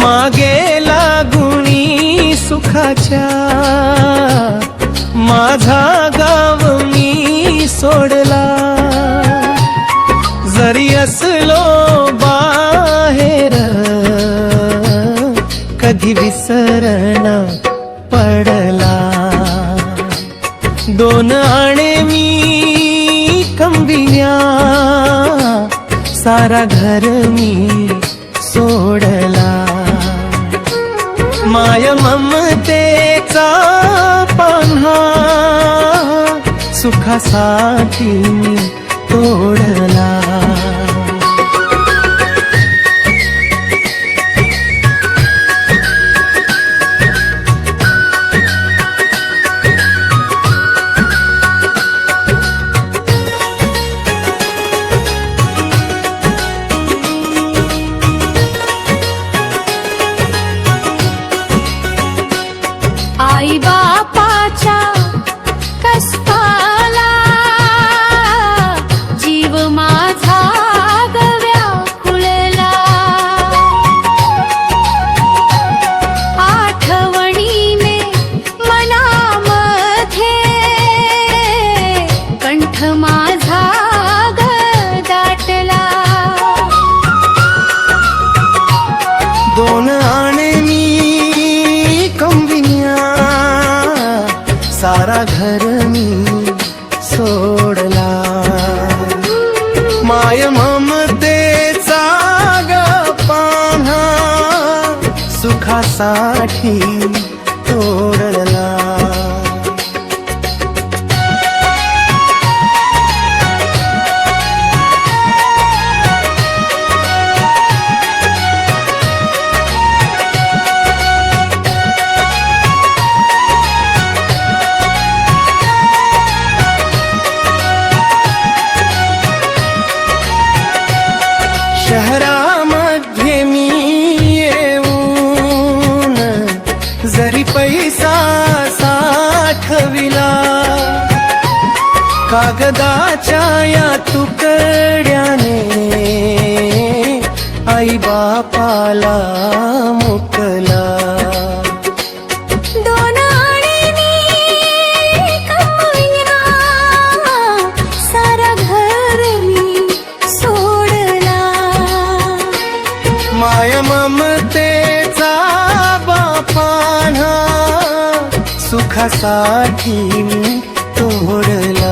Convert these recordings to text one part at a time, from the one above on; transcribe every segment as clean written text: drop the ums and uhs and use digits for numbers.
मागे लागुनी सुखाच्या माझा गाव मी सोडला। जरी असलो बाहेर कधी विसरना पडला। दोन आणे मी कमविल्या सारा घर मी सोडला। माय ममतेचा पान्हा सुखासाठी मी तोडला। आई बापाच्या कष्टाला जीव माझा व्याकुळला। आठवणीने मनामध्ये कंठ माझा दाटला। दोन आणे मी कमविल्या सारा घर मी सोडला। माय ममतेचा ग पान्हा सुखासाठी तोडला। शहरामध्ये मी येऊन जरी पैसा साठविला कागदाच्या या तुकड्याने आई बापाला मुकला। दोन आणे मी कमविला सारा घर मी सोडला। माय ममतेचा बापाना सुखासाठी मी तोडला।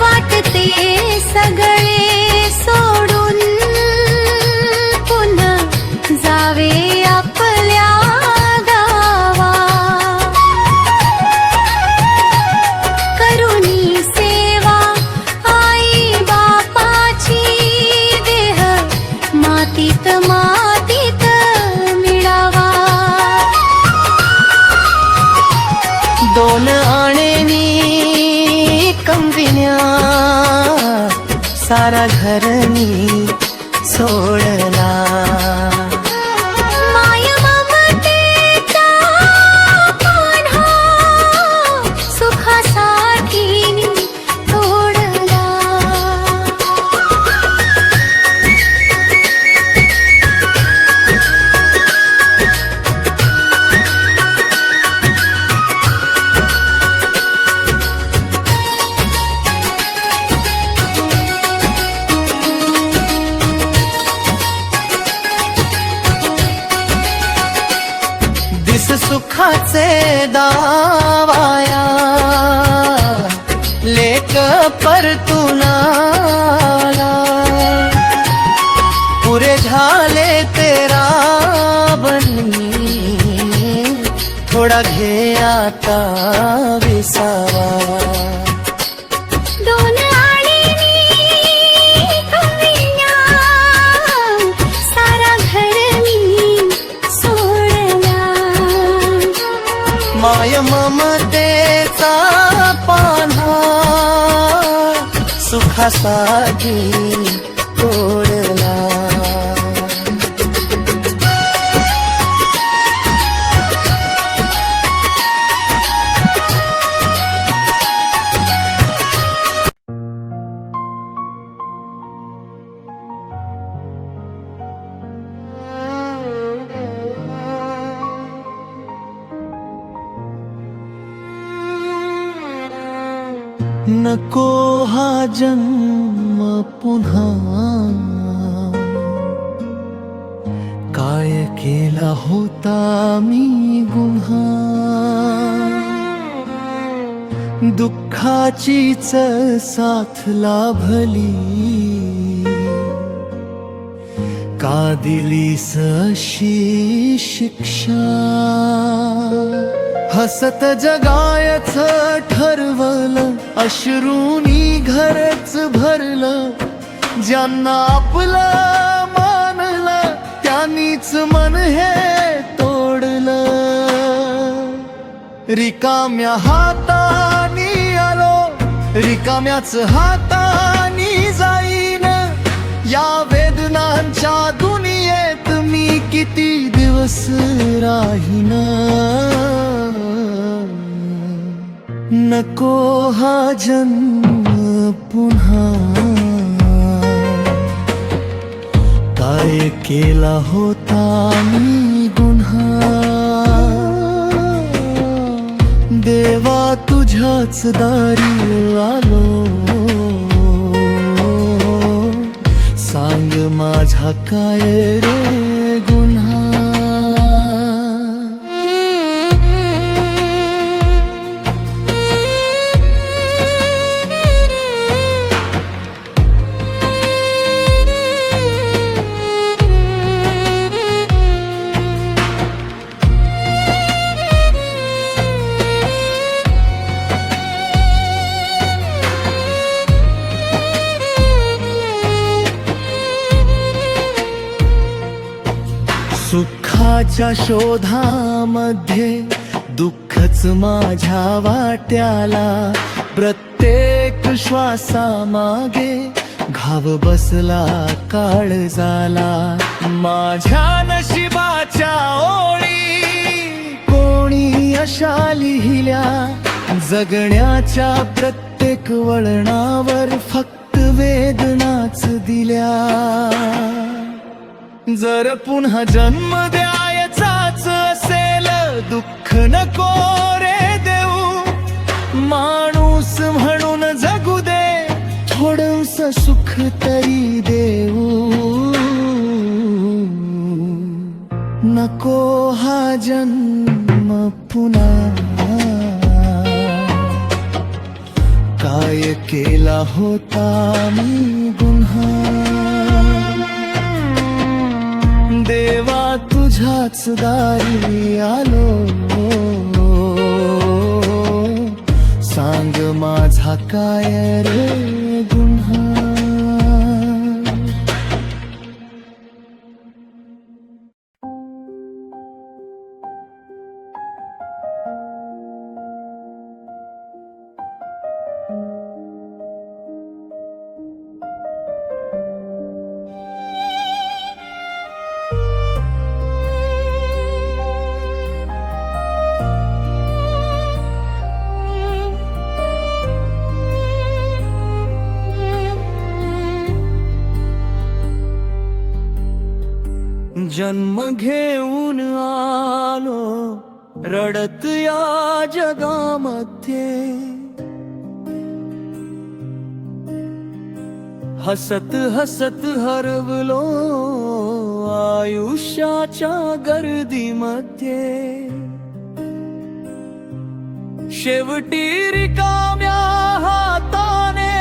वाटते सगळे सोडून पुन्हा जावे आपल्या गावा। करुणी सेवा आई बापाची देह मातीत मातीत मिळावा। दोन आणे कमविल्या सारा घर मी सोडला। माय ममतेचा पान्हा सुखासाठी मी तोडला। सुखाचे दावाया लेक परतुनाला पुरे झाले तेरा बनी थोडा घे आता विसावा। माय ममतेचा पान्हा तुझ्यासाठी तोडला. नको हा जन्म पुन्हा, काय केला होता मी गुन्हा. दुःखाचीच साथ लाभली, का दिलीस अशी शिक्षा. हसत जगायच ठरवलं, अश्रूनी घरच भरलं. ज्यांना आपलं मानलं, त्यांनीच मन हे तोडलं. रिकाम्या हातानी आलो, रिकाम्याच हातानी जाईन. या वेदनांच्या दुनियेत मी किती दिवस राहीन. नको हा जन्म पुन्हा, काय केला होता मी गुन्हा. देवा तुझ्याच दारी आलो, सांग माझा काय रे गुन्हा. सुखाच्या शोधामध्ये दुःखच माझ्या वाट्याला. प्रत्येक श्वासामागे घाव बसला काळजाला. माझ्या नशिबाच्या ओळी कोणी अशा लिहिल्या, जगण्याच्या प्रत्येक वळणावर फक्त वेदनाच दिल्या. जर पुन्हा जन्म द्यायचाच असेल, दुःख नको रे देऊ. माणूस म्हणून जगू दे, थोडंस सुख तरी देऊ. नको हा जन्म पुन्हा, काय केला होता मी गुन्हा. देवा तुझ्याच दारी आलो, सांग माझा काय रे गुन्हा. जन्म घेऊन आलो रडत या जगामध्ये, हसत हसत हरवलो आयुष्याच्या गर्दीमध्ये. शेवटी रिकाम्या हाताने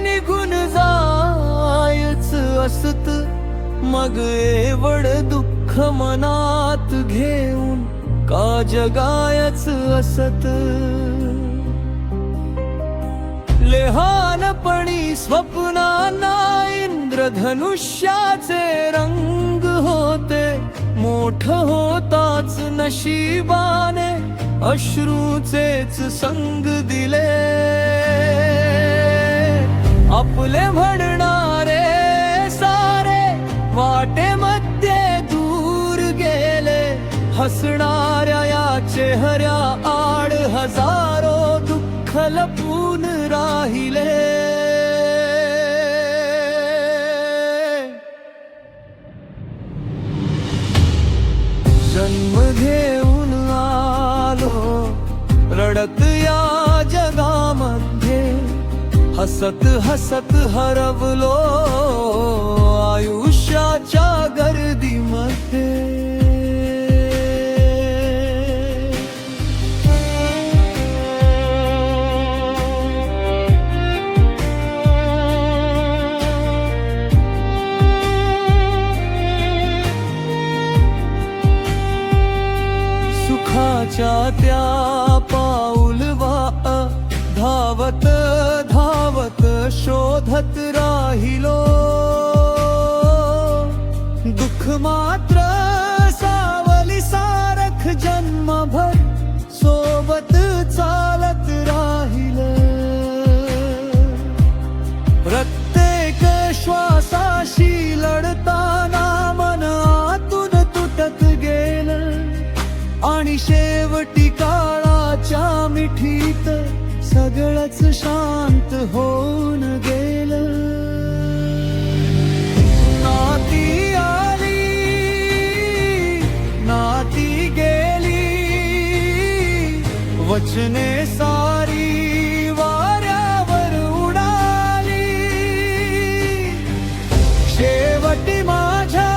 निघून जायच असत, मग एवढ दुःख मनात घेऊन का जगायच असत. लहानपणी स्वप्नांना इंद्रधनुष्याचे रंग होते, मोठ होताच नशिबाने अश्रूचेच संग दिले. आपले म्हणणारे सारे वाटेमध्ये दूर गेले, हसणाऱ्या या चेहऱ्या आड हजारो दुःख लपून राहिले. जन्म घेऊन आलो रडत या जगामध्ये, हसत हसत हरवलो आयुष्याच्या गर्दीमध्ये. सुखाच्या त्या पाऊलवा धावत धावत शोधत राहिलो, दुःख मात्र सावली सारख जन्मभर सोबत चालत राहिलं. प्रत्येक श्वासाशी लढताना मन आतून तुटत गेलं, आणि शेवटी काळाच्या मिठीत सगळंच शांत होऊन गेलं. नाती आली नाती गेली, वचने सारी वाऱ्यावर उडाली. शेवटी माझ्या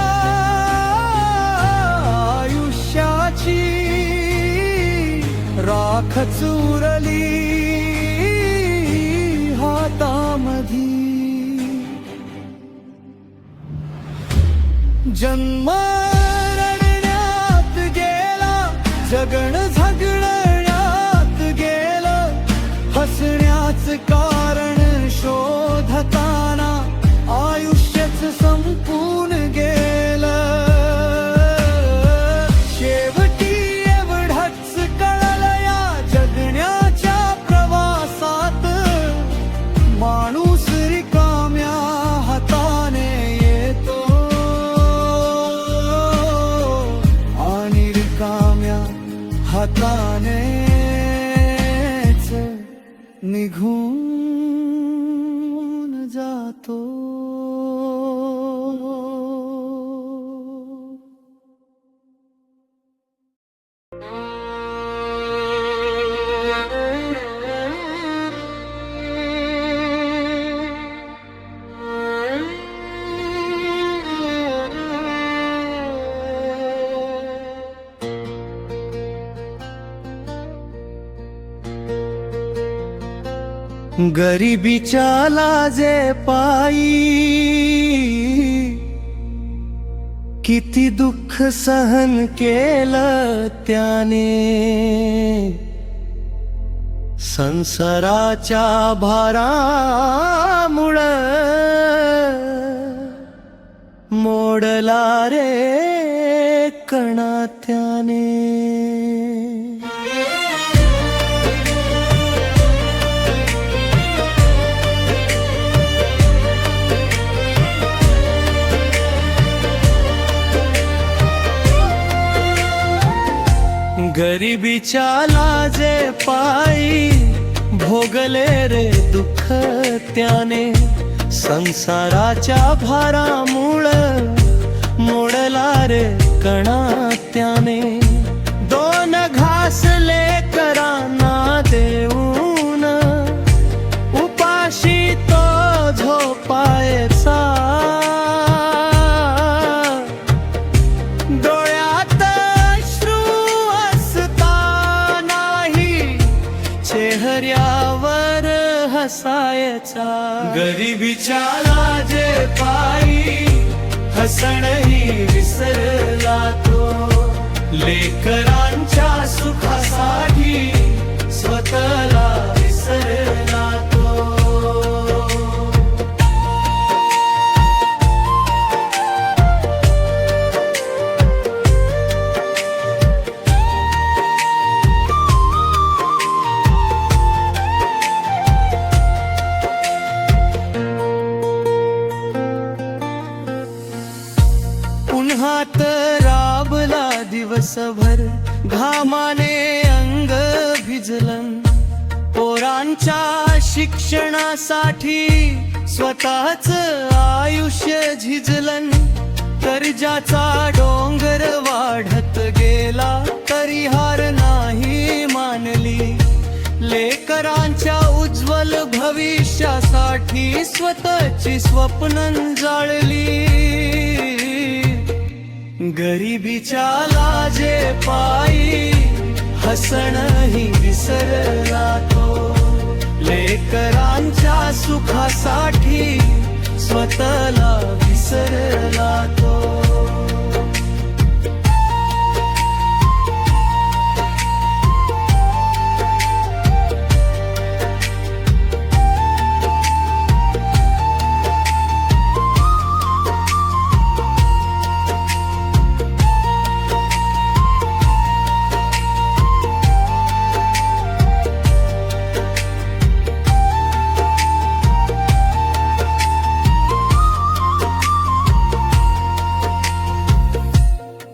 आयुष्याची राखच उरली हातामधी. जन्म रडण्यात गेला, जगण झगडण्यात गेलं, हसण्याच कारण शोधताना आयुष्यच संपून गेलं. शेवटी एवढंच कळलं या जगण्याच्या प्रवासात, माणूस रिकाम्या हाताने येतो आणि रिकाम्या हातानेच निघून जातो. गरिबीच्या लाजे पायी किती दुःख सहन केलं त्याने, संसाराच्या भारामुळं मोडला रे कणा त्याने. गरिबीच्या लाजे पायी भोगले रे दुःख त्याने, संसाराच्या भारामुळं मोडला रे कणा त्याने. दोन घासले करांना देऊन उपाशी तो झोपायचा, डोळ्यात अश्रू असतानाही चेहऱ्यावर हसायचा. गरिबीच्या लाजे पायी हसणही विसरला तो, लेकरांच्या सुखासाठी स्वतःला विसरला तो. शिक्षणासाठी स्वतःच आयुष्य झिजलन, कर्जाचा डोंगर वाढत गेला तरी हार नाही मानली. लेकरांच्या उज्ज्वल भविष्यासाठी स्वतःची स्वप्न जाळली. गरिबीच्या लाजे पायी हसणही विसरला तो. लेकरांच्या सुखासाठी स्वतःला विसरला तो.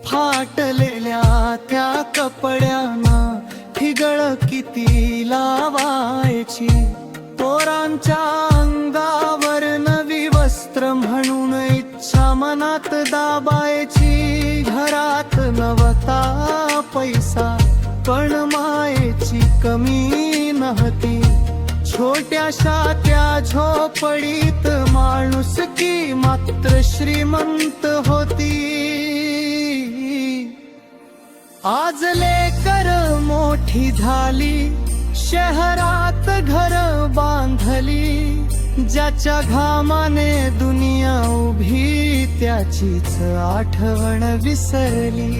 फाटलेल्या त्या कपड्यांना ठिगळ किती लावायची. पोरांच्या अंगावर नवी वस्त्र म्हणून इच्छा मनात दाबायची. घरात नव्हता पैसा पण मायेची कमी नव्हती. छोट्याशा त्या झोपडीत माणुसकी मात्र श्रीमंत होती. आज लेकर मोठी झाली, शहरात घर बांधली. ज्याच्या घामाने दुनिया उभी त्याचीच आठवण विसरली.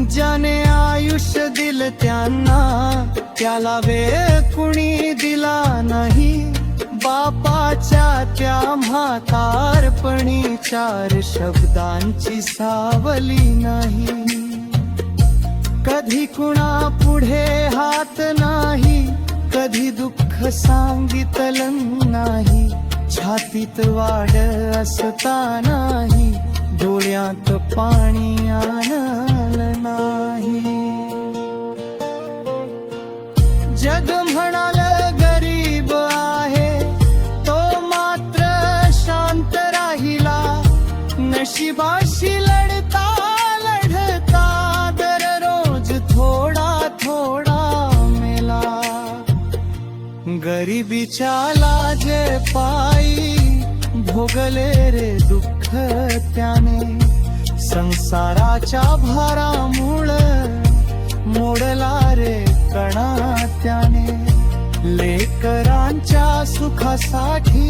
ज्याने आयुष्य दिल त्यांना त्याला वेळ कुणी दिला नाही. बापाच्या त्या म्हातारपणी चार शब्दांची सावली नाही. कधी कुणा पुढे हात नाही, कधी दुःख सांगितलं नाही. छातीत वाढ असतानाही डोळ्यात पाणी आणलं नाही. जग म्हणालं गरीब आहे, तो मात्र शांत राहिला. नशिबाशी लढता लढता दररोज थोडा थोडा मेला. गरिबीच्या लाजे पायी भोगले रे दुःख त्याने. संसाराच्या भारामुळं मोडला रे कणा त्याने. लेकरांच्या सुखासाठी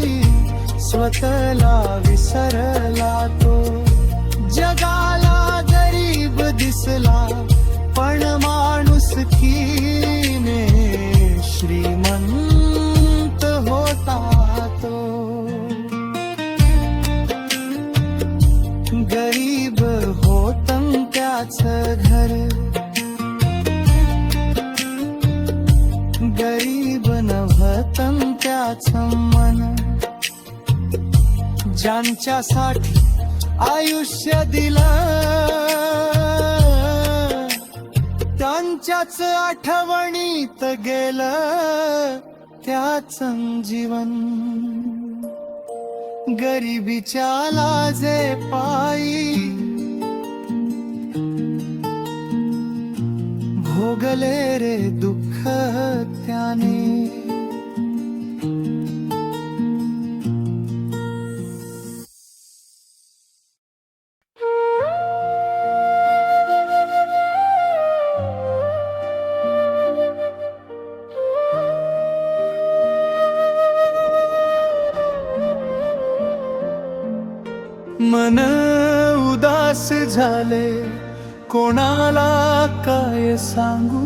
स्वतःला विसरला तो. जगाला गरीब दिसला पण माणुसकीने श्रीमंत होता तो. गरीब होतं त्याच घर, गरीब नव्हतं त्याच मन. ज्यांच्यासाठी आयुष्य दिलं त्यांच्याच आठवणीत गेलं त्याच जीवन. गरिबीच्या लाजे पायी भोगले रे दुःख त्याने. मन उदास झाले कोणाला काय सांगू.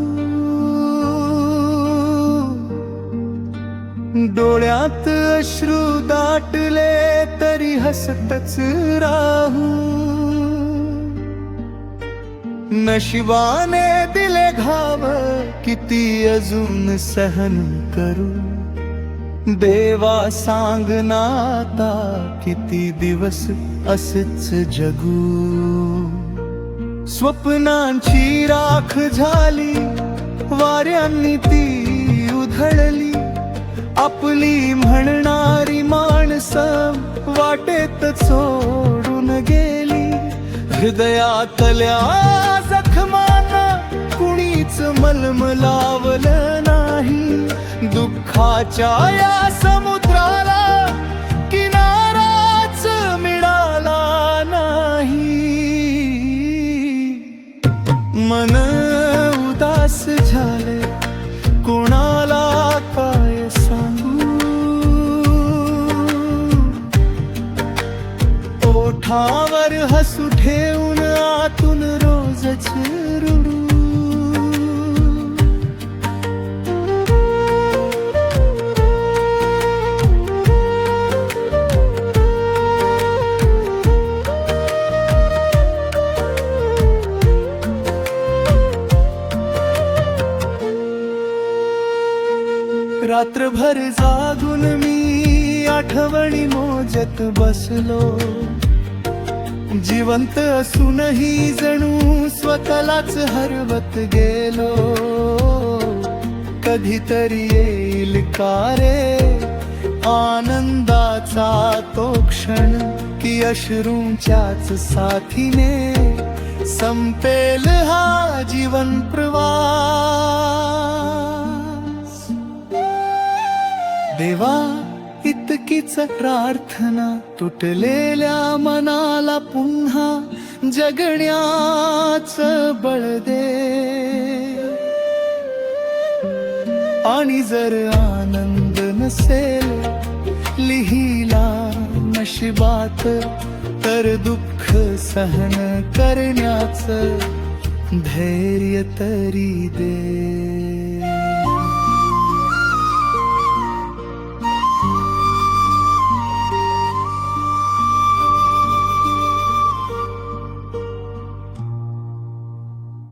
डोळ्यात अश्रू दाटले तरी हसतच राहू. नशिबाने दिले घाव किती अजून सहन करू. देवा सांग ना आता किती दिवस असेच जगू. स्वप्नांची राख झाली वाऱ्यांनी ती उधळली. आपली म्हणणारी माणसं वाटेत सोडून गेली. हृदयातल्या जखमांना कुणीच मलमलावलं नाही. दुःखाच्या या समुद्राला किनाराच मिळाला नाही. मन उदास झाले, कोणाला काय सांगू. ओठावर हसू ठेवून आतून रोजच रुडू. रात्रभर जागून मी आठवणी मोजत बसलो. जिवंत असूनही जणू स्वतःलाच हरवत गेलो. कधीतरी येईल का रे आनंदाचा तो क्षण, की अश्रूंच्याच साथीने संपेल हा जीवन प्रवास. देवा इतकीच प्रार्थना, तुटलेल्या मनाला पुन्हा जगण्याचं बळ दे. आणि जर आनंद नसेल लिहिला नशिबात, तर दुःख सहन करण्याचं धैर्य तरी दे.